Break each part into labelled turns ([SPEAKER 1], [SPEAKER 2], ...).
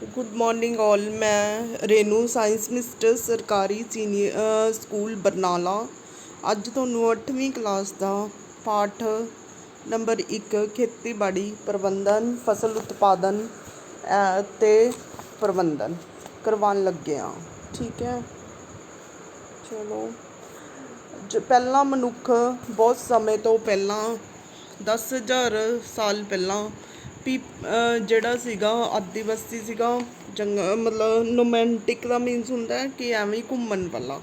[SPEAKER 1] Good morning all. मैं Renu science mister सरकारी senior school Barnala अज तुहानूं 8वीं क्लास का पाठ नंबर 1 खेतीबाड़ी प्रबंधन फसल उत्पादन ते प्रबंधन करवान लगे हाँ। ठीक है, चलो। पहला मनुख बहुत समय तो पहला 10,000 साल पहला ਜਿਹੜਾ ਸੀਗਾ ਆਦੀਵਾਸੀ ਸੀਗਾ मतलब ਨੋਮੈਂਟਿਕ ਦਾ ਮੀਨਸ ਹੁੰਦਾ ਹੈ ਕਿ ਐਵੇਂ ਘੁੰਮਣ ਵਾਲਾ।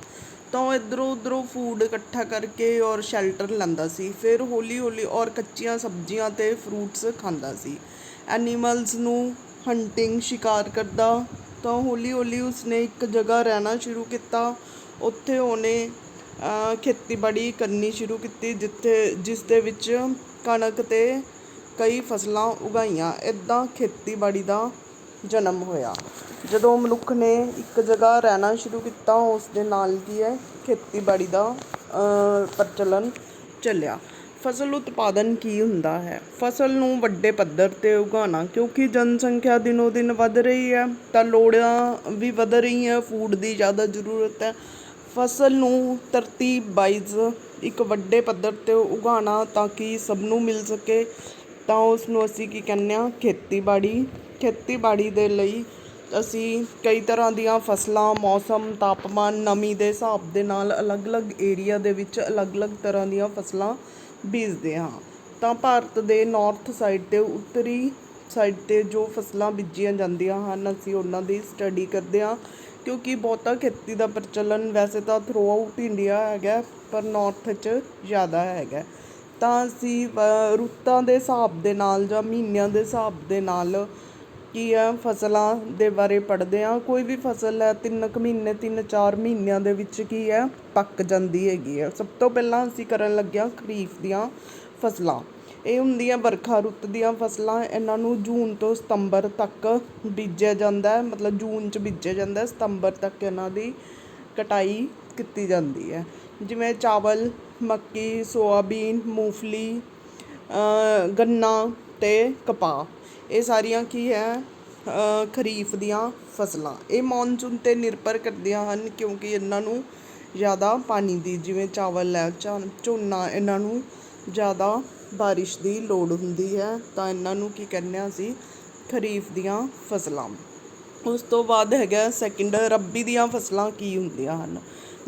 [SPEAKER 1] ਤਾਂ ਉਹ ਇੱਧਰੋਂ ਉੱਧਰੋਂ ਫੂਡ ਇਕੱਠਾ ਕਰਕੇ ਔਰ ਸ਼ੈਲਟਰ ਲੈਂਦਾ ਸੀ, ਫਿਰ ਹੌਲੀ ਹੌਲੀ ਔਰ ਕੱਚੀਆਂ ਸਬਜ਼ੀਆਂ ਅਤੇ ਫਰੂਟਸ ਖਾਂਦਾ ਸੀ। ਐਨੀਮਲਸ ਨੂੰ ਹੰਟਿੰਗ ਸ਼ਿਕਾਰ ਕਰਦਾ। ਤਾਂ ਹੌਲੀ ਹੌਲੀ ਉਸਨੇ ਇੱਕ ਜਗ੍ਹਾ ਰਹਿਣਾ ਸ਼ੁਰੂ ਕੀਤਾ। ਉੱਥੇ ਉਹਨੇ ਖੇਤੀਬਾੜੀ ਕਰਨੀ ਸ਼ੁਰੂ ਕੀਤੀ ਜਿਸ ਦੇ ਵਿੱਚ ਕਣਕ ਅਤੇ ਕਈ ਫਸਲਾਂ ਉਗਾਈਆਂ। ਇੱਦਾਂ ਖੇਤੀਬਾੜੀ ਦਾ ਜਨਮ ਹੋਇਆ। ਜਦੋਂ ਮਨੁੱਖ ਨੇ ਇੱਕ ਜਗ੍ਹਾ ਰਹਿਣਾ ਸ਼ੁਰੂ ਕੀਤਾ ਉਸ ਦੇ ਨਾਲ ਕੀ ਹੈ ਖੇਤੀਬਾੜੀ ਦਾ ਪ੍ਰਚਲਨ ਚੱਲਿਆ। ਫਸਲ ਉਤਪਾਦਨ ਕੀ ਹੁੰਦਾ ਹੈ? ਫਸਲ ਨੂੰ ਵੱਡੇ ਪੱਧਰ 'ਤੇ ਉਗਾਉਣਾ, ਕਿਉਂਕਿ ਜਨਸੰਖਿਆ ਦਿਨੋਂ ਦਿਨ ਵੱਧ ਰਹੀ ਹੈ ਤਾਂ ਲੋੜਾਂ ਵੀ ਵੱਧ ਰਹੀਆਂ, ਫੂਡ ਦੀ ਜ਼ਿਆਦਾ ਜ਼ਰੂਰਤ ਹੈ। ਫਸਲ ਨੂੰ ਤਰਤੀਬ ਵਾਈਜ਼ ਇੱਕ ਵੱਡੇ ਪੱਧਰ 'ਤੇ ਉਗਾਉਣਾ ਤਾਂ ਕਿ ਸਭ ਨੂੰ ਮਿਲ ਸਕੇ, ਤਾਂ ਉਸ ਨੂੰ ਅਸੀਂ ਕੀ ਕਹਿੰਦੇ ਹਾਂ ਖੇਤੀਬਾੜੀ। ਖੇਤੀਬਾੜੀ ਦੇ ਲਈ ਅਸੀਂ ਕਈ ਤਰ੍ਹਾਂ ਦੀਆਂ ਫਸਲਾਂ ਮੌਸਮ ਤਾਪਮਾਨ ਨਮੀ ਦੇ ਹਿਸਾਬ ਦੇ ਨਾਲ ਅਲੱਗ-ਅਲੱਗ ਏਰੀਆ ਦੇ ਵਿੱਚ ਅਲੱਗ-ਅਲੱਗ ਤਰ੍ਹਾਂ ਦੀਆਂ ਫਸਲਾਂ ਬੀਜਦੇ ਹਾਂ। ਤਾਂ ਭਾਰਤ ਦੇ ਨਾਰਥ ਸਾਈਡ 'ਤੇ ਉੱਤਰੀ ਸਾਈਡ 'ਤੇ ਜੋ ਫਸਲਾਂ ਬੀਜੀਆਂ ਜਾਂਦੀਆਂ ਹਨ ਅਸੀਂ ਉਹਨਾਂ ਦੀ ਸਟੱਡੀ ਕਰਦੇ ਹਾਂ, ਕਿਉਂਕਿ ਬਹੁਤਾ ਖੇਤੀ ਦਾ ਪ੍ਰਚਲਨ ਵੈਸੇ ਤਾਂ ਥਰੂ ਆਊਟ ਇੰਡੀਆ ਹੈਗਾ ਪਰ ਨਾਰਥ 'ਚ ਜ਼ਿਆਦਾ ਹੈਗਾ। ਤਾਂ ਅਸੀਂ ਰੁੱਤਾਂ ਦੇ ਹਿਸਾਬ ਦੇ ਨਾਲ ਜਾਂ ਮਹੀਨਿਆਂ ਦੇ ਹਿਸਾਬ ਦੇ ਨਾਲ ਕੀ ਆ ਫਸਲਾਂ ਦੇ ਬਾਰੇ ਪੜ੍ਹਦੇ ਹਾਂ। ਕੋਈ ਵੀ ਫਸਲ ਹੈ 3 ਕੁ ਮਹੀਨੇ 3-4 ਮਹੀਨਿਆਂ ਦੇ ਵਿੱਚ ਕੀ ਹੈ ਪੱਕ ਜਾਂਦੀ ਹੈਗੀ ਹੈ। ਸਭ ਤੋਂ ਪਹਿਲਾਂ ਅਸੀਂ ਕਰਨ ਲੱਗੇ ਹਾਂ ਖਰੀਫ ਦੀਆਂ ਫਸਲਾਂ। ਇਹ ਹੁੰਦੀਆਂ ਵਰਖਾ ਰੁੱਤ ਦੀਆਂ ਫਸਲਾਂ। ਇਹਨਾਂ ਨੂੰ ਜੂਨ ਤੋਂ ਸਤੰਬਰ ਤੱਕ ਬੀਜਿਆ ਜਾਂਦਾ ਹੈ, ਮਤਲਬ ਜੂਨ 'ਚ ਬੀਜਿਆ ਜਾਂਦਾ, ਸਤੰਬਰ ਤੱਕ ਇਹਨਾਂ ਦੀ ਕਟਾਈ ਕੀਤੀ ਜਾਂਦੀ ਹੈ। ਜਿਵੇਂ ਚਾਵਲ, ਮੱਕੀ, ਸੋਆਬੀਨ, ਮੂੰਗਫਲੀ, ਗੰਨਾ ਅਤੇ ਕਪਾਹ, ਇਹ ਸਾਰੀਆਂ ਕੀ ਹੈ ਖਰੀਫ ਦੀਆਂ ਫਸਲਾਂ। ਇਹ ਮੌਨਸੂਨ 'ਤੇ ਨਿਰਭਰ ਕਰਦੀਆਂ ਹਨ, ਕਿਉਂਕਿ ਇਹਨਾਂ ਨੂੰ ਜ਼ਿਆਦਾ ਪਾਣੀ ਦੀ, ਜਿਵੇਂ ਚਾਵਲ ਹੈ ਝੋਨਾ, ਇਹਨਾਂ ਨੂੰ ਜ਼ਿਆਦਾ ਬਾਰਿਸ਼ ਦੀ ਲੋੜ ਹੁੰਦੀ ਹੈ, ਤਾਂ ਇਹਨਾਂ ਨੂੰ ਕੀ ਕਹਿੰਦੇ ਹਾਂ ਅਸੀਂ ਖਰੀਫ ਦੀਆਂ ਫਸਲਾਂ। ਉਸ ਤੋਂ ਬਾਅਦ ਹੈਗਾ ਸੈਕਿੰਡ ਰੱਬੀ ਦੀਆਂ ਫਸਲਾਂ ਕੀ ਹੁੰਦੀਆਂ ਹਨ,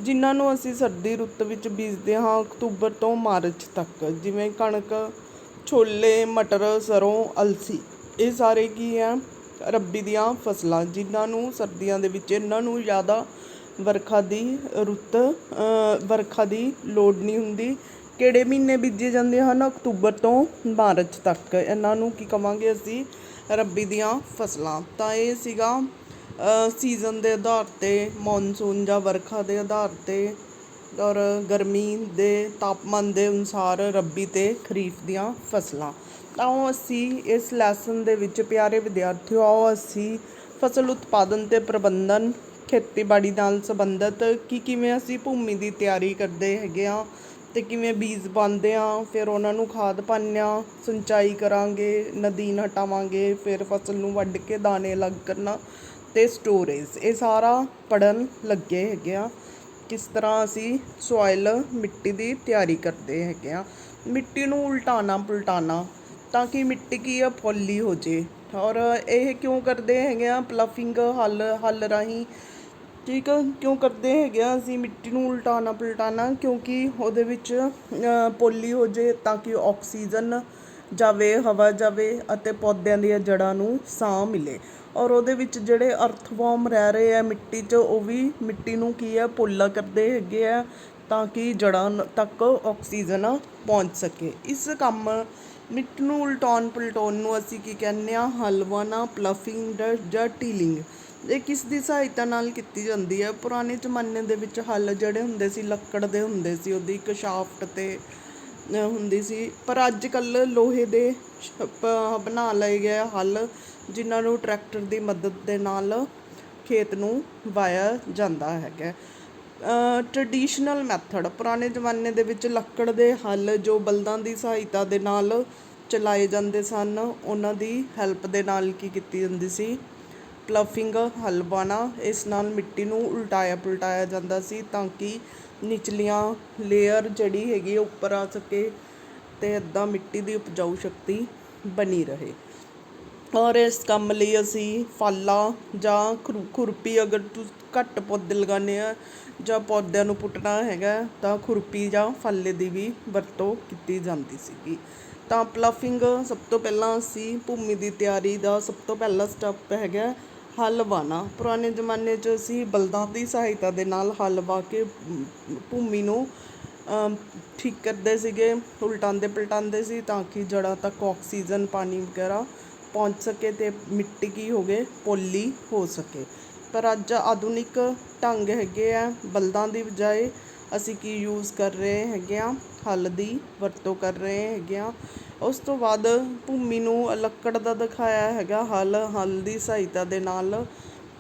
[SPEAKER 1] ਜਿਨ੍ਹਾਂ ਨੂੰ ਅਸੀਂ ਸਰਦੀ ਰੁੱਤ ਵਿੱਚ ਬੀਜਦੇ ਹਾਂ ਅਕਤੂਬਰ ਤੋਂ ਮਾਰਚ ਤੱਕ। ਜਿਵੇਂ ਕਣਕ, ਛੋਲੇ, ਮਟਰ, ਸਰੋਂ, ਅਲਸੀ, ਇਹ ਸਾਰੇ ਕੀ ਹੈ ਰੱਬੀ ਦੀਆਂ ਫਸਲਾਂ, ਜਿਨ੍ਹਾਂ ਨੂੰ ਸਰਦੀਆਂ ਦੇ ਵਿੱਚ ਇਹਨਾਂ ਨੂੰ ਜ਼ਿਆਦਾ ਵਰਖਾ ਦੀ ਲੋੜ ਨਹੀਂ ਹੁੰਦੀ। ਕਿਹੜੇ ਮਹੀਨੇ ਬੀਜੇ ਜਾਂਦੇ ਹਨ? ਅਕਤੂਬਰ ਤੋਂ ਮਾਰਚ ਤੱਕ। ਇਹਨਾਂ ਨੂੰ ਕੀ ਕਹਾਂਗੇ ਅਸੀਂ ਰੱਬੀ ਦੀਆਂ ਫਸਲਾਂ। ਤਾਂ ਇਹ ਸੀਗਾ ਸੀਜ਼ਨ ਦੇ ਆਧਾਰ 'ਤੇ, ਮੌਨਸੂਨ ਜਾਂ ਵਰਖਾ ਦੇ ਆਧਾਰ 'ਤੇ ਔਰ ਗਰਮੀ ਦੇ ਤਾਪਮਾਨ ਦੇ ਅਨੁਸਾਰ ਰੱਬੀ ਅਤੇ ਖਰੀਫ ਦੀਆਂ ਫਸਲਾਂ। ਤਾਂ ਉਹ ਅਸੀਂ ਇਸ ਲੈਸਨ ਦੇ ਵਿੱਚ ਪਿਆਰੇ ਵਿਦਿਆਰਥੀਓ ਆਓ ਅਸੀਂ ਫਸਲ ਉਤਪਾਦਨ ਅਤੇ ਪ੍ਰਬੰਧਨ ਖੇਤੀਬਾੜੀ ਨਾਲ ਸੰਬੰਧਿਤ ਕਿਵੇਂ ਅਸੀਂ ਭੂਮੀ ਦੀ ਤਿਆਰੀ ਕਰਦੇ ਹੈਗੇ ਹਾਂ ਅਤੇ ਕਿਵੇਂ ਬੀਜ ਪਾਉਂਦੇ ਹਾਂ, ਫਿਰ ਉਹਨਾਂ ਨੂੰ ਖਾਦ ਪਾਉਂਦੇ ਹਾਂ, ਸਿੰਚਾਈ ਕਰਾਂਗੇ, ਨਦੀਨ ਹਟਾਵਾਂਗੇ, ਫਿਰ ਫਸਲ ਨੂੰ ਵੱਢ ਕੇ ਦਾਣੇ ਅਲੱਗ ਕਰਨਾ ਅਤੇ ਸਟੋਰੇਜ, ਇਹ ਸਾਰਾ ਪੜ੍ਹਨ ਲੱਗੇ ਹੈਗੇ ਆ। ਕਿਸ ਤਰ੍ਹਾਂ ਅਸੀਂ ਸੋਇਲ ਮਿੱਟੀ ਦੀ ਤਿਆਰੀ ਕਰਦੇ ਹੈਗੇ ਹਾਂ। ਮਿੱਟੀ ਨੂੰ ਉਲਟਾਉਣਾ ਪੁਲਟਾਉਣਾ ਤਾਂ ਕਿ ਮਿੱਟੀ ਕੀ ਆ ਪੋਲੀ ਹੋ ਜੇ। ਔਰ ਇਹ ਕਿਉਂ ਕਰਦੇ ਹੈਗੇ ਆ ਪਲਫਿੰਗ ਹੱਲ ਰਾਹੀਂ, ਠੀਕ ਆ, ਕਿਉਂ ਕਰਦੇ ਹੈਗੇ ਆ ਅਸੀਂ ਮਿੱਟੀ ਨੂੰ ਉਲਟਾਉਣਾ ਪੁਲਟਾਉਣਾ? ਕਿਉਂਕਿ ਉਹਦੇ ਵਿੱਚ ਪੋਲੀ ਹੋ ਜੇ ਤਾਂ ਕਿ ਆਕਸੀਜਨ ਜਾਵੇ, ਹਵਾ ਜਾਵੇ ਅਤੇ ਪੌਦਿਆਂ ਦੀਆਂ ਜੜ੍ਹਾਂ ਨੂੰ ਸਾਹ ਮਿਲੇ। ਔਰ ਉਹਦੇ ਵਿੱਚ ਜਿਹੜੇ ਅਰਥਵਰਮ ਰਹਿ ਰਹੇ ਆ ਮਿੱਟੀ 'ਚ, ਉਹ ਵੀ ਮਿੱਟੀ ਨੂੰ ਕੀ ਹੈ ਪੋਲਾ ਕਰਦੇ ਹੈਗੇ ਆ ਤਾਂ ਕਿ ਜੜ੍ਹਾਂ ਤੱਕ ਆਕਸੀਜਨ ਪਹੁੰਚ ਸਕੇ। ਇਸ ਕੰਮ ਮਿੱਟੀ ਨੂੰ ਉਲਟਾਉਣ ਪੁਲਟਾਉਣ ਨੂੰ ਅਸੀਂ ਕੀ ਕਹਿੰਦੇ ਹਾਂ ਹੱਲ ਵਾਹੁਣਾ, ਪਲਫਿੰਗ ਜਾਂ ਟੀਲਿੰਗ। ਇਹ ਕਿਸ ਦੀ ਸਹਾਇਤਾ ਨਾਲ ਕੀਤੀ ਜਾਂਦੀ ਹੈ? ਪੁਰਾਣੇ ਜ਼ਮਾਨੇ ਦੇ ਵਿੱਚ ਹੱਲ ਜਿਹੜੇ ਹੁੰਦੇ ਸੀ ਲੱਕੜ ਦੇ ਹੁੰਦੇ ਸੀ, ਉਹਦੀ ਇੱਕ ਸ਼ਾਫਟ 'ਤੇ ਹੁੰਦੀ ਸੀ, ਪਰ ਅੱਜ ਕੱਲ੍ਹ ਲੋਹੇ ਦੇ ਬਣਾ ਲਏ ਗਏ ਹੱਲ, ਜਿਨ੍ਹਾਂ ਨੂੰ ਟਰੈਕਟਰ ਦੀ ਮਦਦ ਦੇ ਨਾਲ ਖੇਤ ਨੂੰ ਵਾਹਿਆ ਜਾਂਦਾ ਹੈਗਾ। ਟਰਡੀਸ਼ਨਲ ਮੈਥਡ, ਪੁਰਾਣੇ ਜ਼ਮਾਨੇ ਦੇ ਵਿੱਚ ਲੱਕੜ ਦੇ ਹੱਲ ਜੋ ਬਲਦਾਂ ਦੀ ਸਹਾਇਤਾ ਦੇ ਨਾਲ ਚਲਾਏ ਜਾਂਦੇ ਸਨ, ਉਹਨਾਂ ਦੀ ਹੈਲਪ ਦੇ ਨਾਲ ਕੀ ਕੀਤੀ ਜਾਂਦੀ ਸੀ ਪਲਫਿੰਗ ਹਲ ਵਾਹੁਣਾ। ਇਸ ਨਾਲ ਮਿੱਟੀ ਨੂੰ ਉਲਟਾਇਆ ਪੁਲਟਾਇਆ ਜਾਂਦਾ ਸੀ ਤਾਂ ਕਿ ਨਿਚਲੀਆਂ ਲੇਅਰ ਜਿਹੜੀ ਹੈਗੀ ਉੱਪਰ ਆ ਸਕੇ ਅਤੇ ਇੱਦਾਂ ਮਿੱਟੀ ਦੀ ਉਪਜਾਊ ਸ਼ਕਤੀ ਬਣੀ ਰਹੇ। ਔਰ ਇਸ ਕੰਮ ਲਈ ਅਸੀਂ ਫਾਲਾ ਜਾਂ ਖੁਰਪੀ, ਅਗਰ ਘੱਟ ਪੌਦੇ ਲਗਾਉਂਦੇ ਆ ਜਾਂ ਪੌਦਿਆਂ ਨੂੰ ਪੁੱਟਣਾ ਹੈਗਾ ਤਾਂ ਖੁਰਪੀ ਜਾਂ ਫਾਲੇ ਦੀ ਵੀ ਵਰਤੋਂ ਕੀਤੀ ਜਾਂਦੀ ਸੀਗੀ। ਤਾਂ ਪਲਫਿੰਗ ਸਭ ਤੋਂ ਪਹਿਲਾਂ ਅਸੀਂ ਭੂਮੀ ਦੀ ਤਿਆਰੀ ਦਾ ਸਭ ਤੋਂ ਪਹਿਲਾ ਸਟੈਪ ਹੈਗਾ ਹਲ ਵਾਹੁਣਾ। ਪੁਰਾਣੇ ਜ਼ਮਾਨੇ 'ਚ ਅਸੀਂ ਬਲਦਾਂ ਦੀ ਸਹਾਇਤਾ ਦੇ ਨਾਲ ਹਲ ਵਾਹ ਕੇ ਭੂਮੀ ਨੂੰ ਠੀਕ ਕਰਦੇ ਸੀਗੇ, ਉਲਟਾਉਂਦੇ ਪਲਟਾਉਂਦੇ ਸੀ ਤਾਂ ਕਿ ਜੜ੍ਹਾਂ ਤੱਕ ਆਕਸੀਜਨ ਪਾਣੀ ਵਗੈਰਾ ਪਹੁੰਚ ਸਕੇ ਅਤੇ ਮਿੱਟੀ ਕੀ ਹੋ ਗਏ ਪੋਲੀ ਹੋ ਸਕੇ। ਪਰ ਅੱਜ ਆਧੁਨਿਕ ਢੰਗ ਹੈਗੇ ਆ, ਬਲਦਾਂ ਦੀ ਬਜਾਏ ਅਸੀਂ ਕੀ ਯੂਜ਼ ਕਰ ਰਹੇ ਹੈਗੇ ਆ, ਹਲ ਦੀ ਵਰਤੋਂ ਕਰ ਰਹੇ ਹੈਗੇ ਆ। ਉਸ ਤੋਂ ਬਾਅਦ ਭੂਮੀ ਨੂੰ ਲੱਕੜ ਦਾ ਦਿਖਾਇਆ ਹੈਗਾ ਹਲ ਦੀ ਸਹਾਇਤਾ ਦੇ ਨਾਲ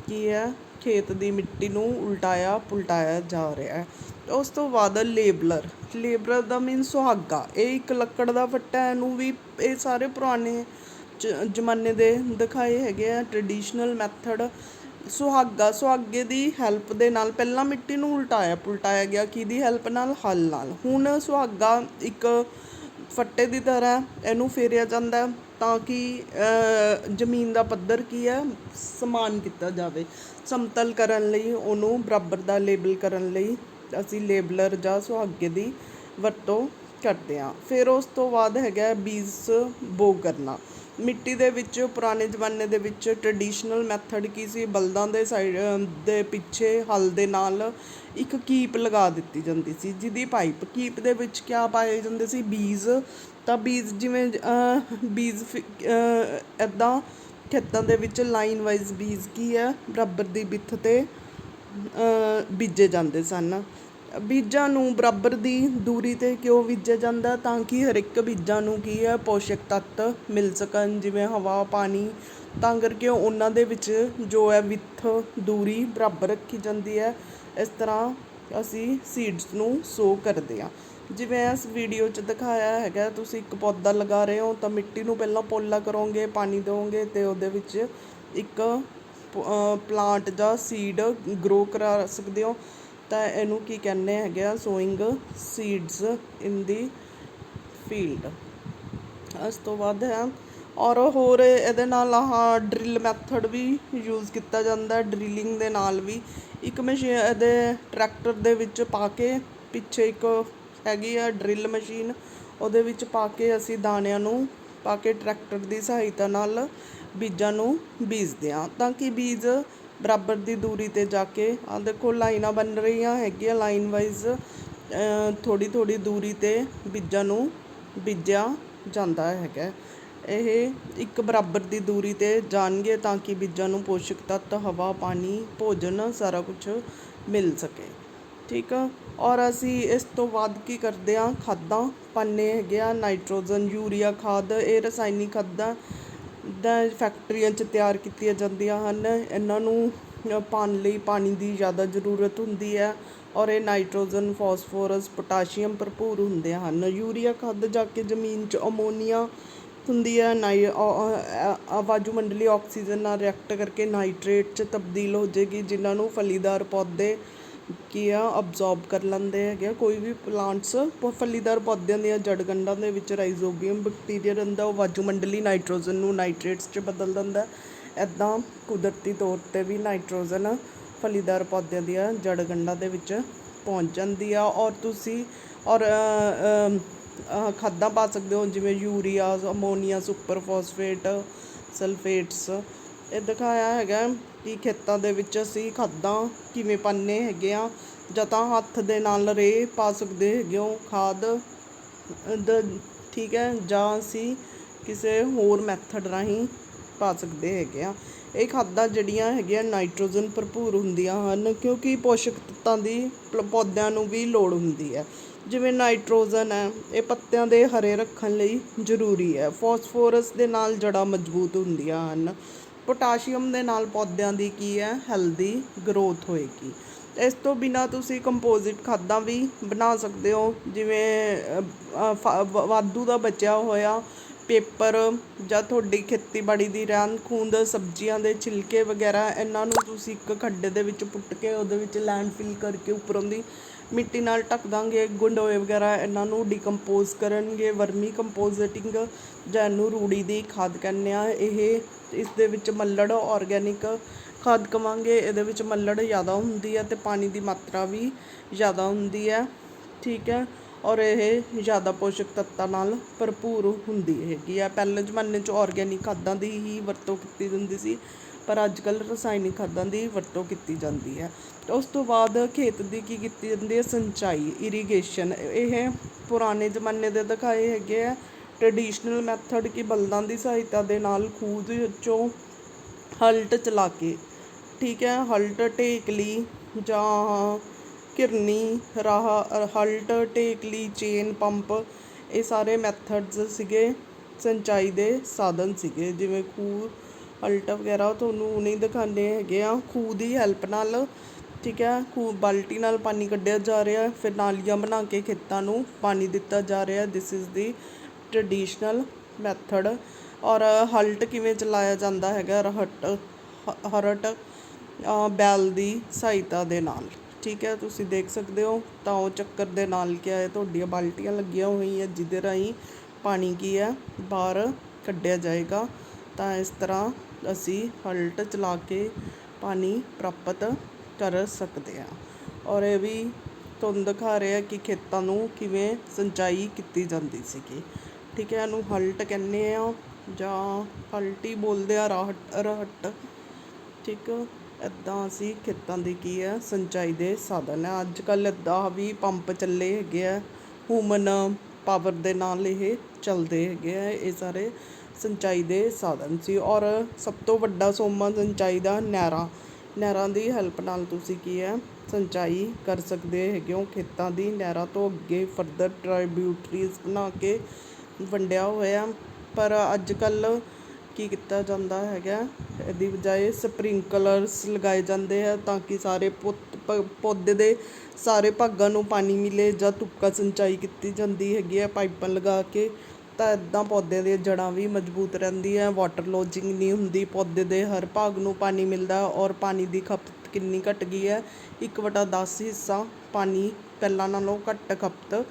[SPEAKER 1] ਕੀ ਹੈ ਖੇਤ ਦੀ ਮਿੱਟੀ ਨੂੰ ਉਲਟਾਇਆ ਪੁਲਟਾਇਆ ਜਾ ਰਿਹਾ ਹੈ। ਉਸ ਤੋਂ ਬਾਅਦ ਲੇਬਲਰ ਦਾ ਮੀਨ ਸੁਹਾਗਾ। ਇਹ ਇੱਕ ਲੱਕੜ ਦਾ ਫੱਟਾ, ਇਹਨੂੰ ਵੀ ਇਹ ਸਾਰੇ ਪੁਰਾਣੇ ਜ਼ਮਾਨੇ ਦੇ ਦਿਖਾਏ ਹੈਗੇ ਆ ਟਰਡੀਸ਼ਨਲ ਮੈਥਡ। ਸੁਹਾਗੇ ਦੀ ਹੈਲਪ ਦੇ ਨਾਲ ਪਹਿਲਾਂ ਮਿੱਟੀ ਨੂੰ ਉਲਟਾਇਆ ਪੁਲਟਾਇਆ ਗਿਆ, ਕਿਹਦੀ ਹੈਲਪ ਨਾਲ, ਹਲ ਨਾਲ। ਹੁਣ ਸੁਹਾਗਾ ਇੱਕ ਫੱਟੇ ਦੀ ਤਰ੍ਹਾਂ ਇਹਨੂੰ ਫੇਰਿਆ ਜਾਂਦਾ ਤਾਂ ਕਿ ਜ਼ਮੀਨ ਦਾ ਪੱਧਰ ਕੀ ਹੈ ਸਮਾਨ ਕੀਤਾ ਜਾਵੇ। ਸਮਤਲ ਕਰਨ ਲਈ, ਉਹਨੂੰ ਬਰਾਬਰ ਦਾ ਲੇਬਲ ਕਰਨ ਲਈ ਅਸੀਂ ਲੇਬਲਰ ਜਾਂ ਸੁਹਾਗੇ ਦੀ ਵਰਤੋਂ ਕਰਦੇ ਹਾਂ। ਫਿਰ ਉਸ ਤੋਂ ਬਾਅਦ ਹੈਗਾ ਬੀਜ ਬੋ ਕਰਨਾ। ਮਿੱਟੀ ਦੇ ਵਿੱਚ ਪੁਰਾਣੇ ਜ਼ਮਾਨੇ ਦੇ ਵਿੱਚ ਟਰਡੀਸ਼ਨਲ ਮੈਥਡ ਕੀ ਸੀ, ਬਲਦਾਂ ਦੇ ਸਾਈਡ ਦੇ ਪਿੱਛੇ ਹਲ ਦੇ ਨਾਲ ਇੱਕ ਕੀਪ ਲਗਾ ਦਿੱਤੀ ਜਾਂਦੀ ਸੀ, ਜਿਹਦੀ ਕੀਪ ਦੇ ਵਿੱਚ ਕਿਆ ਪਾਏ ਜਾਂਦੇ ਸੀ, ਬੀਜ। ਤਾਂ ਬੀਜ ਜਿਵੇਂ ਬੀਜ ਇੱਦਾਂ ਖੇਤਾਂ ਦੇ ਵਿੱਚ ਲਾਈਨ ਵਾਈਜ਼ ਬੀਜ ਕੀ ਹੈ ਬਰਾਬਰ ਦੀ ਵਿੱਥ 'ਤੇ ਬੀਜੇ ਜਾਂਦੇ ਸਨ। ਬੀਜਾਂ ਨੂੰ ਬਰਾਬਰ ਦੀ ਦੂਰੀ 'ਤੇ ਕਿਉਂ ਬੀਜਿਆ ਜਾਂਦਾ, ਤਾਂ ਕਿ ਹਰ ਇੱਕ ਬੀਜਾਂ ਨੂੰ ਕੀ ਹੈ ਪੋਸ਼ਕ ਤੱਤ ਮਿਲ ਸਕਣ, ਜਿਵੇਂ ਹਵਾ ਪਾਣੀ। ਤਾਂ ਕਰਕੇ ਉਹਨਾਂ ਦੇ ਵਿੱਚ ਜੋ ਹੈ ਵਿੱਥ ਦੂਰੀ ਬਰਾਬਰ ਰੱਖੀ ਜਾਂਦੀ ਹੈ। ਇਸ ਤਰ੍ਹਾਂ ਅਸੀਂ ਸੀਡਸ ਨੂੰ ਸੋ ਕਰਦੇ ਹਾਂ। ਜਿਵੇਂ ਇਸ ਵੀਡੀਓ 'ਚ ਦਿਖਾਇਆ ਹੈਗਾ, ਤੁਸੀਂ ਇੱਕ ਪੌਦਾ ਲਗਾ ਰਹੇ ਹੋ ਤਾਂ ਮਿੱਟੀ ਨੂੰ ਪਹਿਲਾਂ ਪੋਲਾ ਕਰੋਗੇ, ਪਾਣੀ ਦਿਓਗੇ ਅਤੇ ਉਹਦੇ ਵਿੱਚ ਇੱਕ ਪਲਾਂਟ ਜਾਂ ਸੀਡ ਗਰੋ ਕਰਾ ਸਕਦੇ ਹੋ। ਤਾਂ ਇਹਨੂੰ ਕੀ ਕਹਿੰਦੇ ਹੈਗੇ ਆ, ਸੋਇੰਗ ਸੀਡਸ ਇਨ ਦੀ ਫੀਲਡ। ਇਸ ਤੋਂ ਬਾਅਦ ਹੈ ਔਰ ਹੋਰ ਇਹਦੇ ਨਾਲ ਡਰਿਲ ਮੈਥਡ ਵੀ ਯੂਜ਼ ਕੀਤਾ ਜਾਂਦਾ। ਡਰਿਲਿੰਗ ਦੇ ਨਾਲ ਵੀ ਇੱਕ ਮਸ਼ੀਨ ਇਹਦੇ ਟਰੈਕਟਰ ਦੇ ਵਿੱਚ ਪਾ ਕੇ, ਪਿੱਛੇ ਇੱਕ ਹੈਗੀ ਆ ਡਰਿਲ ਮਸ਼ੀਨ, ਉਹਦੇ ਵਿੱਚ ਪਾ ਕੇ ਅਸੀਂ ਦਾਣਿਆਂ ਨੂੰ ਪਾ ਕੇ ਟਰੈਕਟਰ ਦੀ ਸਹਾਇਤਾ ਨਾਲ ਬੀਜਾਂ ਨੂੰ ਬੀਜਦੇ ਹਾਂ ਤਾਂ ਕਿ ਬੀਜ ਬਰਾਬਰ ਦੀ ਦੂਰੀ 'ਤੇ ਜਾ ਕੇ, ਆਹ ਦੇਖੋ ਲਾਈਨਾਂ ਬਣ ਰਹੀਆਂ ਹੈਗੀਆਂ, ਲਾਈਨ ਵਾਈਜ਼ ਥੋੜ੍ਹੀ ਦੂਰੀ 'ਤੇ ਬੀਜਾਂ ਨੂੰ ਬੀਜਿਆ ਜਾਂਦਾ ਹੈਗਾ। ਇਹ ਇੱਕ ਬਰਾਬਰ ਦੀ ਦੂਰੀ 'ਤੇ ਜਾਣਗੇ ਤਾਂ ਕਿ ਬੀਜਾਂ ਨੂੰ ਪੋਸ਼ਕ ਤੱਤ, ਹਵਾ ਪਾਣੀ, ਭੋਜਨ ਸਾਰਾ ਕੁਛ ਮਿਲ ਸਕੇ। ਠੀਕ ਆ। ਔਰ ਅਸੀਂ ਇਸ ਤੋਂ ਬਾਅਦ ਕੀ ਕਰਦੇ ਹਾਂ, ਖਾਦਾਂ ਪਾਉਂਦੇ ਹੈਗੇ ਆ। ਨਾਈਟ੍ਰੋਜਨ, ਯੂਰੀਆ ਖਾਦ, ਇਹ ਰਸਾਇਣਿਕ ਖਾਦਾਂ ਫੈਕਟਰੀਆਂ 'ਚ ਤਿਆਰ ਕੀਤੀਆਂ ਜਾਂਦੀਆਂ ਹਨ। ਇਹਨਾਂ ਨੂੰ ਪਾਉਣ ਲਈ ਪਾਣੀ ਦੀ ਜ਼ਿਆਦਾ ਜ਼ਰੂਰਤ ਹੁੰਦੀ ਹੈ ਔਰ ਇਹ ਨਾਈਟ੍ਰੋਜਨ, ਫੋਸਫੋਰਸ, ਪੋਟਾਸ਼ੀਅਮ ਭਰਪੂਰ ਹੁੰਦੇ ਹਨ। ਯੂਰੀਆ ਖਾਦ ਜਾ ਕੇ ਜ਼ਮੀਨ 'ਚ ਅਮੋਨੀਆ ਹੁੰਦੀ ਹੈ, ਵਾਯੂਮੰਡਲੀ ਆਕਸੀਜਨ ਨਾਲ ਰਿਐਕਟ ਕਰਕੇ ਨਾਈਟ੍ਰੇਟ 'ਚ ਤਬਦੀਲ ਹੋ ਜਾਏਗੀ, ਜਿਨ੍ਹਾਂ ਨੂੰ ਫਲੀਦਾਰ ਪੌਦੇ ਕੀ ਆ ਅਬਜ਼ੋਰਬ ਕਰ ਲੈਂਦੇ ਹੈਗੇ ਆ। ਕੋਈ ਵੀ ਪਲਾਂਟਸ ਫਲੀਦਾਰ ਪੌਦਿਆਂ ਦੀਆਂ ਜੜ ਗੰਢਾਂ ਦੇ ਵਿੱਚ ਰਾਈਜ਼ੋਬੀਅਮ ਬੈਕਟੀਰੀਆ ਰਹਿੰਦਾ, ਉਹ ਵਾਯੂਮੰਡਲੀ ਨਾਈਟ੍ਰੋਜਨ ਨੂੰ ਨਾਈਟ੍ਰੇਟਸ 'ਚ ਬਦਲ ਦਿੰਦਾ। ਇੱਦਾਂ ਕੁਦਰਤੀ ਤੌਰ 'ਤੇ ਵੀ ਨਾਈਟ੍ਰੋਜਨ ਫਲੀਦਾਰ ਪੌਦਿਆਂ ਦੀਆਂ ਜੜ ਗੰਢਾਂ ਦੇ ਵਿੱਚ ਪਹੁੰਚ ਜਾਂਦੀ ਆ। ਔਰ ਤੁਸੀਂ ਖਾਦਾਂ ਪਾ ਸਕਦੇ ਹੋ ਜਿਵੇਂ ਯੂਰੀਆ, ਅਮੋਨੀਆ, ਸੁਪਰ ਫੋਸਫੇਟ, ਸਲਫੇਟਸ। ਇਹ ਦਿਖਾਇਆ ਹੈਗਾ ਕਿ ਖੇਤਾਂ ਦੇ ਵਿੱਚ ਅਸੀਂ ਖਾਦਾਂ ਕਿਵੇਂ ਪਾਉਂਦੇ ਹੈਗੇ ਆ। ਜਾਂ ਤਾਂ ਹੱਥ ਦੇ ਨਾਲ ਰੇਹ ਪਾ ਸਕਦੇ ਹੈਗੇ ਹੋ ਖਾਦ ਠੀਕ ਹੈ, ਜਾਂ ਅਸੀਂ ਕਿਸੇ ਹੋਰ ਮੈਥਡ ਰਾਹੀਂ ਪਾ ਸਕਦੇ ਹੈਗੇ ਆ। ਇਹ ਖਾਦਾਂ ਜਿਹੜੀਆਂ ਹੈਗੀਆਂ ਨਾਈਟ੍ਰੋਜਨ ਭਰਪੂਰ ਹੁੰਦੀਆਂ ਹਨ, ਕਿਉਂਕਿ ਪੋਸ਼ਕ ਤੱਤਾਂ ਦੀ ਪੌਦਿਆਂ ਨੂੰ ਵੀ ਲੋੜ ਹੁੰਦੀ ਹੈ। ਜਿਵੇਂ ਨਾਈਟ੍ਰੋਜਨ ਹੈ, ਇਹ ਪੱਤਿਆਂ ਦੇ ਹਰੇ ਰੱਖਣ ਲਈ ਜ਼ਰੂਰੀ ਹੈ। ਫੋਸਫੋਰਸ ਦੇ ਨਾਲ ਜੜ੍ਹਾਂ ਮਜ਼ਬੂਤ ਹੁੰਦੀਆਂ ਹਨ। ਪੋਟਾਸ਼ੀਅਮ ਦੇ ਨਾਲ ਪੌਦਿਆਂ ਦੀ ਕੀ ਹੈ ਹੈਲਦੀ ਗਰੋਥ ਹੋਏਗੀ। ਇਸ ਤੋਂ ਬਿਨਾਂ ਤੁਸੀਂ ਕੰਪੋਜ਼ਿਟ ਖਾਦਾਂ ਵੀ ਬਣਾ ਸਕਦੇ ਹੋ, ਜਿਵੇਂ ਵਾਧੂ ਦਾ ਬਚਿਆ ਹੋਇਆ ਪੇਪਰ ਜਾਂ ਤੁਹਾਡੀ ਖੇਤੀਬਾੜੀ ਦੀ ਰਹਿੰਦ ਖੂੰਹਦ, ਸਬਜ਼ੀਆਂ ਦੇ ਛਿਲਕੇ ਵਗੈਰਾ, ਇਹਨਾਂ ਨੂੰ ਤੁਸੀਂ ਇੱਕ ਖੱਡੇ ਦੇ ਵਿੱਚ ਪੁੱਟ ਕੇ ਉਹਦੇ ਵਿੱਚ ਲੈਂਡ ਫਿਲ ਕਰਕੇ ਉੱਪਰੋਂ ਦੀ ਮਿੱਟੀ ਨਾਲ ਢੱਕ ਦਾਂਗੇ। ਗੰਡੋਏ ਵਗੈਰਾ ਇਹਨਾਂ ਨੂੰ ਡੀਕੰਪੋਜ਼ ਕਰਨਗੇ। ਵਰਮੀ ਕੰਪੋਜ਼ਿਟਿੰਗ ਜਾਂ ਇਹਨੂੰ ਰੂੜੀ ਦੀ ਖਾਦ ਕਹਿੰਦੇ ਆ। ਇਸ ਦੇ ਵਿੱਚ ਮੱਲੜ ਔਰਗੈਨਿਕ ਖਾਦ ਕਵਾਂਗੇ। ਇਹਦੇ ਵਿੱਚ ਮੱਲੜ ਜ਼ਿਆਦਾ ਹੁੰਦੀ ਹੈ ਅਤੇ ਪਾਣੀ ਦੀ ਮਾਤਰਾ ਵੀ ਜ਼ਿਆਦਾ ਹੁੰਦੀ ਹੈ, ਠੀਕ ਹੈ। ਔਰ ਇਹ ਜ਼ਿਆਦਾ ਪੋਸ਼ਕ ਤੱਤਾਂ ਨਾਲ ਭਰਪੂਰ ਹੁੰਦੀ ਹੈਗੀ ਆ। ਪਹਿਲੇ ਜ਼ਮਾਨੇ 'ਚ ਔਰਗੈਨਿਕ ਖਾਦਾਂ ਦੀ ਹੀ ਵਰਤੋਂ ਕੀਤੀ ਜਾਂਦੀ ਸੀ, ਪਰ ਅੱਜ ਕੱਲ੍ਹ ਰਸਾਇਣਿਕ ਖਾਦਾਂ ਦੀ ਵਰਤੋਂ ਕੀਤੀ ਜਾਂਦੀ ਹੈ। ਉਸ ਤੋਂ ਬਾਅਦ ਖੇਤ ਦੀ ਕੀ ਕੀਤੀ ਜਾਂਦੀ ਹੈ? ਸਿੰਚਾਈ, ਇਰੀਗੇਸ਼ਨ। ਇਹ ਪੁਰਾਣੇ ਜ਼ਮਾਨੇ ਦੇ ਦਿਖਾਏ ਹੈਗੇ ਆ ਟਰਡੀਸ਼ਨਲ ਮੈਥਡ ਕਿ ਬਲਦਾਂ ਦੀ ਸਹਾਇਤਾ ਦੇ ਨਾਲ ਖੂਹ ਦੇ ਵਿੱਚੋਂ ਹਲਟ ਚਲਾ ਕੇ, ਠੀਕ ਹੈ, ਹਲਟ, ਢੇਕਲੀ ਜਾਂ ਘਿਰਨੀ, ਹਲਟ, ਢੇਕਲੀ, ਚੇਨ ਪੰਪ, ਇਹ ਸਾਰੇ ਮੈਥਡਸ ਸੀਗੇ, ਸਿੰਚਾਈ ਦੇ ਸਾਧਨ ਸੀਗੇ। ਜਿਵੇਂ ਖੂਹ, ਹਲਟ ਵਗੈਰਾ ਤੁਹਾਨੂੰ ਨਹੀਂ ਦਿਖਾਉਂਦੇ ਹੈਗੇ ਆ। ਖੂਹ ਦੀ ਹੈਲਪ ਨਾਲ, ਠੀਕ ਹੈ, ਖੂਹ ਬਾਲਟੀ ਨਾਲ ਪਾਣੀ ਕੱਢਿਆ ਜਾ ਰਿਹਾ, ਫਿਰ ਨਾਲੀਆਂ ਬਣਾ ਕੇ ਖੇਤਾਂ ਨੂੰ ਪਾਣੀ ਦਿੱਤਾ ਜਾ ਰਿਹਾ। This is the traditional method. ਔਰ ਹਲਟ ਕਿਵੇਂ ਚਲਾਇਆ ਜਾਂਦਾ ਹੈਗਾ? ਹਰਟ ਬੈਲ ਦੀ ਸਹਾਇਤਾ ਦੇ ਨਾਲ, ਠੀਕ ਹੈ, ਤੁਸੀਂ ਦੇਖ ਸਕਦੇ ਹੋ। ਤਾਂ ਉਹ ਚੱਕਰ ਦੇ ਨਾਲ ਕੀ ਹੈ, ਤੁਹਾਡੀਆਂ ਬਾਲਟੀਆਂ ਲੱਗੀਆਂ ਹੋਈਆਂ ਜਿਹਦੇ ਰਾਹੀਂ ਪਾਣੀ ਕੀ ਹੈ ਬਾਹਰ ਕੱਢਿਆ ਜਾਏਗਾ। ਤਾਂ ਇਸ ਤਰ੍ਹਾਂ ਅਸੀਂ ਹਲਟ ਚਲਾ ਕੇ ਪਾਣੀ ਪ੍ਰਾਪਤ ਕਰ ਸਕਦੇ ਹਾਂ। ਔਰ ਇਹ ਵੀ ਤੁਹਾਨੂੰ ਦਿਖਾ ਰਿਹਾ ਕਿ ਖੇਤਾਂ ਨੂੰ ਕਿਵੇਂ ਸਿੰਚਾਈ ਕੀਤੀ ਜਾਂਦੀ ਸੀਗੀ, ਠੀਕ ਹੈ। ਇਹਨੂੰ ਹਲਟ ਕਹਿੰਦੇ ਆ ਜਾਂ ਹਲਟ ਹੀ ਬੋਲਦੇ ਆ, ਰਹਟ, ਠੀਕ। ਇੱਦਾਂ ਅਸੀਂ ਖੇਤਾਂ ਦੀ ਕੀ ਹੈ ਸਿੰਚਾਈ ਦੇ ਸਾਧਨ ਹੈ। ਅੱਜ ਕੱਲ੍ਹ ਇੱਦਾਂ ਵੀ ਪੰਪ ਚੱਲੇ ਹੈਗੇ ਆ, ਹਿਊਮਨ ਪਾਵਰ ਦੇ ਨਾਲ ਇਹ ਚੱਲਦੇ ਹੈਗੇ ਆ। ਇਹ ਸਾਰੇ ਸਿੰਚਾਈ ਦੇ ਸਾਧਨ ਸੀ। ਔਰ ਸਭ ਤੋਂ ਵੱਡਾ ਸੋਮਾ ਸਿੰਚਾਈ ਦਾ ਨਹਿਰਾਂ ਦੀ ਹੈਲਪ ਨਾਲ ਤੁਸੀਂ ਕੀ ਹੈ ਸਿੰਚਾਈ ਕਰ ਸਕਦੇ ਹੈਗੇ ਹੋ ਖੇਤਾਂ ਦੀ। ਨਹਿਰਾਂ ਤੋਂ ਅੱਗੇ ਫਰਦਰ ਟ੍ਰਾਈਬਿਊਟਰੀਜ਼ ਬਣਾ ਕੇ ਵੰਡਿਆ ਹੋਇਆ। ਪਰ ਅੱਜ ਕੱਲ੍ਹ ਕੀ ਕੀਤਾ ਜਾਂਦਾ ਹੈਗਾ, ਇਹਦੀ ਬਜਾਏ ਸਪਰਿੰਕਲਰਸ ਲਗਾਏ ਜਾਂਦੇ ਹੈ ਤਾਂ ਕਿ ਸਾਰੇ ਪੌਦੇ ਦੇ ਸਾਰੇ ਭਾਗਾਂ ਨੂੰ ਪਾਣੀ ਮਿਲੇ। ਜਾਂ ਤੁਪਕਾ ਸਿੰਚਾਈ ਕੀਤੀ ਜਾਂਦੀ ਹੈਗੀ ਹੈ ਪਾਈਪਾਂ ਲਗਾ ਕੇ, ਤਾਂ ਇੱਦਾਂ ਪੌਦੇ ਦੀਆਂ ਜੜ੍ਹਾਂ ਵੀ ਮਜ਼ਬੂਤ ਰਹਿੰਦੀਆਂ, ਵਾਟਰ ਲੌਜਿੰਗ ਨਹੀਂ ਹੁੰਦੀ, ਪੌਦੇ ਦੇ ਹਰ ਭਾਗ ਨੂੰ ਪਾਣੀ ਮਿਲਦਾ। ਔਰ ਪਾਣੀ ਦੀ ਖਪਤ ਕਿੰਨੀ ਘੱਟ ਗਈ ਹੈ? 1/10 ਹਿੱਸਾ ਪਾਣੀ ਪਹਿਲਾਂ ਨਾਲੋਂ ਘੱਟ ਖਪਤ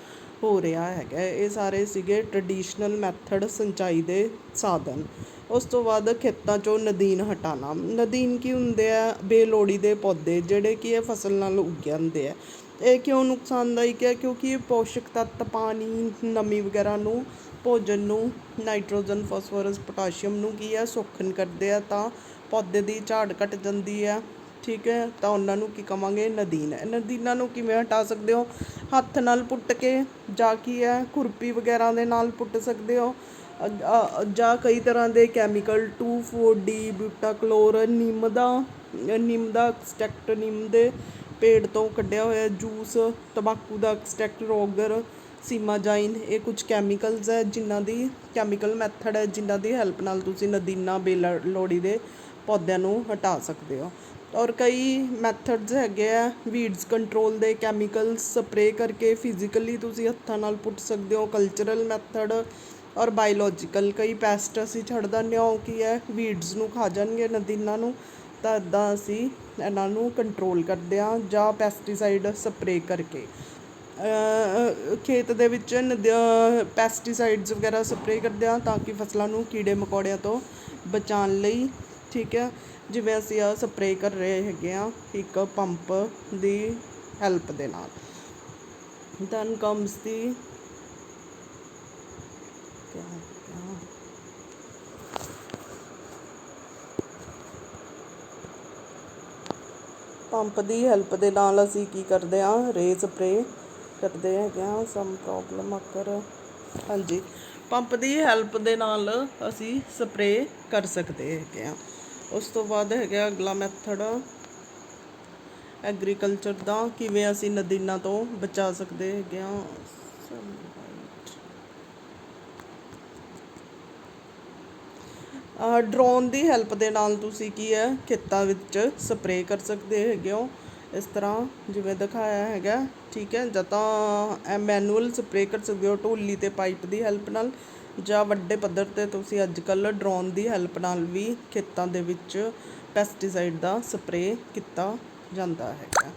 [SPEAKER 1] ਹੋ ਰਿਹਾ ਹੈਗਾ। ਇਹ ਸਾਰੇ ਸੀਗੇ ਟਰਡੀਸ਼ਨਲ ਮੈਥਡ ਸਿੰਚਾਈ ਦੇ ਸਾਧਨ। ਉਸ ਤੋਂ ਬਾਅਦ ਖੇਤਾਂ 'ਚੋਂ ਨਦੀਨ ਹਟਾਉਣਾ। ਨਦੀਨ ਕੀ ਹੁੰਦੇ ਆ? ਬੇਲੋੜੀ ਦੇ ਪੌਦੇ ਜਿਹੜੇ ਕਿ ਇਹ ਫਸਲ ਨਾਲ ਉੱਗ ਜਾਂਦੇ ਆ। ਇਹ ਕਿਉਂ ਨੁਕਸਾਨਦਾਇਕ ਹੈ? ਕਿਉਂਕਿ ਇਹ ਪੋਸ਼ਕ ਤੱਤ, ਪਾਣੀ, ਨਮੀ ਵਗੈਰਾ ਨੂੰ, ਭੋਜਨ ਨੂੰ, ਨਾਈਟ੍ਰੋਜਨ, ਫਾਸਫੋਰਸ, ਪੋਟਾਸ਼ੀਅਮ ਨੂੰ ਕੀ ਹੈ ਸੋਖਣ ਕਰਦੇ ਆ, ਤਾਂ ਪੌਦੇ ਦੀ ਝਾੜ ਘੱਟ ਜਾਂਦੀ ਹੈ, ਠੀਕ ਹੈ। ਤਾਂ ਉਹਨਾਂ ਨੂੰ ਕੀ ਕਵਾਂਗੇ? ਨਦੀਨ। ਨਦੀਨਾਂ ਨੂੰ ਕਿਵੇਂ ਹਟਾ ਸਕਦੇ ਹੋ? ਹੱਥ ਨਾਲ ਪੁੱਟ ਕੇ, ਜਾਂ ਕੀ ਹੈ ਖੁਰਪੀ ਵਗੈਰਾ ਦੇ ਨਾਲ ਪੁੱਟ ਸਕਦੇ ਹੋ, ਜਾਂ ਕਈ ਤਰ੍ਹਾਂ ਦੇ ਕੈਮੀਕਲ 2,4-D ਬਿਊਟਾਕਲੋਰ, ਨਿੰਮ ਦਾ ਐਕਸਟ੍ਰੈਕਟ, ਨਿੰਮ ਦੇ ਪੇੜ ਤੋਂ ਕੱਢਿਆ ਹੋਇਆ ਜੂਸ, ਤੰਬਾਕੂ ਦਾ ਐਕਸਟ੍ਰੈਕਟ, ਰੋਗਰ, ਸੀਮਾਜਾਈਨ, ਇਹ ਕੁਝ ਕੈਮੀਕਲਸ ਹੈ ਜਿਨ੍ਹਾਂ ਦੀ ਕੈਮੀਕਲ ਮੈਥਡ ਹੈ ਜਿਨ੍ਹਾਂ ਦੀ ਹੈਲਪ ਨਾਲ ਤੁਸੀਂ ਨਦੀਨਾਂ, ਬੇਲੋੜੀ ਦੇ ਪੌਦਿਆਂ ਨੂੰ ਹਟਾ ਸਕਦੇ ਹੋ। ਔਰ ਕਈ ਮੈਥਡਸ ਹੈਗੇ ਆ ਵੀਡਸ ਕੰਟਰੋਲ ਦੇ, ਕੈਮੀਕਲ ਸਪਰੇਅ ਕਰਕੇ ਫਿਜ਼ੀਕਲੀ ਤੁਸੀਂ ਹੱਥਾਂ ਨਾਲ ਪੁੱਟ ਸਕਦੇ ਹੋ, ਕਲਚਰਲ ਮੈਥਡ। ਔਰ ਬਾਇਓਲੋਜੀਕਲ, ਕਈ ਪੈਸਟ ਅਸੀਂ ਛੱਡ ਦਿੰਦੇ ਹਾਂ, ਉਹ ਕੀ ਹੈ ਵੀਡਸ ਨੂੰ ਖਾ ਜਾਣਗੇ, ਨਦੀਨਾਂ ਨੂੰ। ਤਾਂ ਇੱਦਾਂ ਅਸੀਂ ਇਹਨਾਂ ਨੂੰ ਕੰਟਰੋਲ ਕਰਦੇ ਹਾਂ, ਜਾਂ ਪੈਸਟੀਸਾਈਡ ਸਪਰੇਅ ਕਰਕੇ ਖੇਤ ਦੇ ਵਿੱਚ ਪੈਸਟੀਸਾਈਡਸ ਵਗੈਰਾ ਸਪਰੇਅ ਕਰਦੇ ਹਾਂ ਤਾਂ ਕਿ ਫਸਲਾਂ ਨੂੰ ਕੀੜੇ ਮਕੌੜਿਆਂ ਤੋਂ ਬਚਾਉਣ ਲਈ, ਠੀਕ ਹੈ। ਜਿਵੇਂ ਅਸੀਂ ਆਹ ਸਪਰੇਅ ਕਰ ਰਹੇ ਹੈਗੇ ਹਾਂ ਇੱਕ ਪੰਪ ਦੀ ਹੈਲਪ ਦੇ ਨਾਲ। ਦੈਨ ਕਮਸ ਦੀ ਪੰਪ ਦੀ ਹੈਲਪ ਦੇ ਨਾਲ ਅਸੀਂ ਕੀ ਕਰਦੇ ਹਾਂ? ਰੇ ਸਪਰੇਅ ਕਰਦੇ ਹੈਗੇ ਹਾਂ। ਸਮ ਪ੍ਰੋਬਲਮ ਅਕਰ, ਹਾਂਜੀ, ਪੰਪ ਦੀ ਹੈਲਪ ਦੇ ਨਾਲ ਅਸੀਂ ਸਪਰੇਅ ਕਰ ਸਕਦੇ ਹੈਗੇ ਹਾਂ। ਉਸ ਤੋਂ ਬਾਅਦ ਹੈਗਾ ਅਗਲਾ ਮੈਥਡ ਐਗਰੀਕਲਚਰ ਦਾ, ਕਿਵੇਂ ਅਸੀਂ ਨਦੀਨਾਂ ਤੋਂ ਬਚਾ ਸਕਦੇ ਹੈਗੇ ਹਾਂ। ਡਰੋਨ ਦੀ ਹੈਲਪ ਦੇ ਨਾਲ ਤੁਸੀਂ ਕੀ ਹੈ ਖੇਤਾਂ ਵਿੱਚ ਸਪਰੇਅ ਕਰ ਸਕਦੇ ਹੈਗੇ ਹੋ, ਇਸ ਤਰ੍ਹਾਂ ਜਿਵੇਂ ਦਿਖਾਇਆ ਹੈਗਾ, ਠੀਕ ਹੈ। ਜਾਂ ਤਾਂ ਮੈਨੂਅਲ ਸਪਰੇਅ ਕਰ ਸਕਦੇ ਹੋ ਢੋਲੀ ਅਤੇ ਪਾਈਪ ਦੀ ਹੈਲਪ ਨਾਲ, ਜਾਂ ਵੱਡੇ ਪੱਧਰ 'ਤੇ ਤੁਸੀਂ ਅੱਜ ਕੱਲ੍ਹ ਡਰੋਨ ਦੀ ਹੈਲਪ ਨਾਲ ਵੀ ਖੇਤਾਂ ਦੇ ਵਿੱਚ ਪੈਸਟੀਸਾਈਡ ਦਾ ਸਪਰੇਅ ਕੀਤਾ ਜਾਂਦਾ ਹੈਗਾ।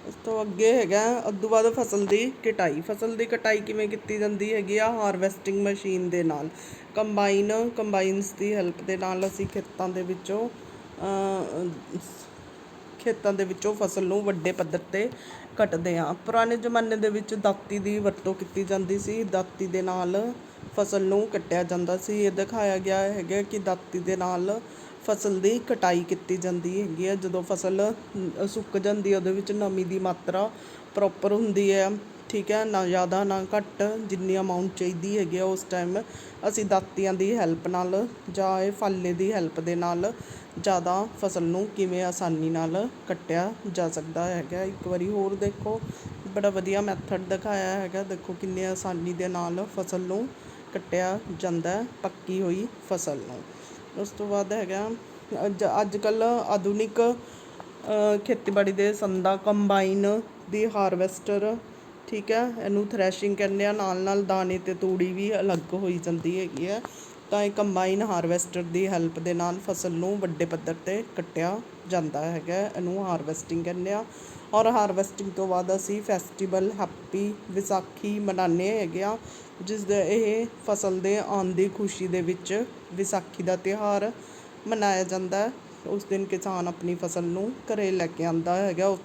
[SPEAKER 1] ਉਸ ਤੋਂ ਅੱਗੇ ਹੈਗਾ ਉਦੋਂ ਬਾਅਦ ਫਸਲ ਦੀ ਕਟਾਈ ਕਿਵੇਂ ਕੀਤੀ ਜਾਂਦੀ ਹੈਗੀ ਆ? ਹਾਰਵੈਸਟਿੰਗ ਮਸ਼ੀਨ ਦੇ ਨਾਲ, ਕੰਬਾਈਨਸ ਦੀ ਹੈਲਪ ਦੇ ਨਾਲ ਅਸੀਂ ਖੇਤਾਂ ਦੇ ਵਿੱਚੋਂ ਫਸਲ ਨੂੰ ਵੱਡੇ ਪੱਧਰ 'ਤੇ ਕੱਟਦੇ ਹਾਂ। ਪੁਰਾਣੇ ਜ਼ਮਾਨੇ ਦੇ ਵਿੱਚ ਦਾਤੀ ਦੀ ਵਰਤੋਂ ਕੀਤੀ ਜਾਂਦੀ ਸੀ। ਦਾਤੀ ਦੇ ਨਾਲ ਫਸਲ ਨੂੰ ਕੱਟਿਆ ਜਾਂਦਾ ਸੀ। ਇਹ ਦਿਖਾਇਆ ਗਿਆ ਹੈਗਾ ਕਿ ਦਾਤੀ ਦੇ ਨਾਲ ਫਸਲ ਦੀ ਕਟਾਈ ਕੀਤੀ ਜਾਂਦੀ ਹੈਗੀ ਹੈ। ਜਦੋਂ ਫਸਲ ਸੁੱਕ ਜਾਂਦੀ ਹੈ, ਉਹਦੇ ਵਿੱਚ ਨਮੀ ਦੀ ਮਾਤਰਾ ਪ੍ਰੋਪਰ ਹੁੰਦੀ ਹੈ, ਠੀਕ ਹੈ, ਨਾ ਜ਼ਿਆਦਾ ਨਾ ਘੱਟ, ਜਿੰਨੀ ਅਮਾਊਂਟ ਚਾਹੀਦੀ ਹੈਗੀ ਆ ਉਸ ਟਾਈਮ ਅਸੀਂ ਦਾਤੀਆਂ ਦੀ ਹੈਲਪ ਨਾਲ ਜਾਂ ਇਹ ਫਾਲੇ ਦੀ ਹੈਲਪ ਦੇ ਨਾਲ ਜ਼ਿਆਦਾ ਫਸਲ ਨੂੰ ਕਿਵੇਂ ਆਸਾਨੀ ਨਾਲ ਕੱਟਿਆ ਜਾ ਸਕਦਾ ਹੈਗਾ। ਇੱਕ ਵਾਰੀ ਹੋਰ ਦੇਖੋ, ਬੜਾ ਵਧੀਆ ਮੈਥਡ ਦਿਖਾਇਆ ਹੈਗਾ। ਦੇਖੋ ਕਿੰਨੀ ਆਸਾਨੀ ਦੇ ਨਾਲ ਫਸਲ ਨੂੰ ਕੱਟਿਆ ਜਾਂਦਾ, ਪੱਕੀ ਹੋਈ ਫਸਲ ਨੂੰ। ਉਸ ਤੋਂ ਬਾਅਦ ਹੈਗਾ ਅੱਜ ਕੱਲ੍ਹ ਆਧੁਨਿਕ ਖੇਤੀਬਾੜੀ ਦੇ ਸੰਦਾਂ, ਕੰਬਾਈਨ ਦੀ ਹਾਰਵੈਸਟਰ, ਠੀਕ ਹੈ, ਇਹਨੂੰ ਥ੍ਰੈਸ਼ਿੰਗ ਕਹਿੰਦੇ ਆ। ਨਾਲ ਦਾਣੇ ਅਤੇ ਤੂੜੀ ਵੀ ਅਲੱਗ ਹੋਈ ਜਾਂਦੀ ਹੈਗੀ ਹੈ। ਤਾਂ ਇਹ ਕੰਬਾਈਨ ਹਾਰਵੈਸਟਰ ਦੀ ਹੈਲਪ ਦੇ ਨਾਲ ਫਸਲ ਨੂੰ ਵੱਡੇ ਪੱਧਰ 'ਤੇ ਕੱਟਿਆ ਜਾਂਦਾ ਹੈਗਾ। ਇਹਨੂੰ ਹਾਰਵੈਸਟਿੰਗ ਕਹਿੰਦੇ ਆ। ਔਰ ਹਾਰਵੈਸਟਿੰਗ ਤੋਂ ਬਾਅਦ ਅਸੀਂ ਫੈਸਟੀਵਲ ਹੈਪੀ ਵਿਸਾਖੀ ਮਨਾਉਂਦੇ ਹੈਗੇ ਆ, ਜਿਸ ਦੇ ਇਹ ਫਸਲ ਦੇ ਆਉਣ ਦੀ ਖੁਸ਼ੀ ਦੇ ਵਿੱਚ ਵਿਸਾਖੀ ਦਾ ਤਿਉਹਾਰ ਮਨਾਇਆ ਜਾਂਦਾ। ਉਸ ਦਿਨ ਕਿਸਾਨ ਆਪਣੀ ਫਸਲ ਨੂੰ ਘਰੇ ਲੈ ਕੇ ਆਉਂਦਾ ਹੈਗਾ। ਉਸ ਤੋਂ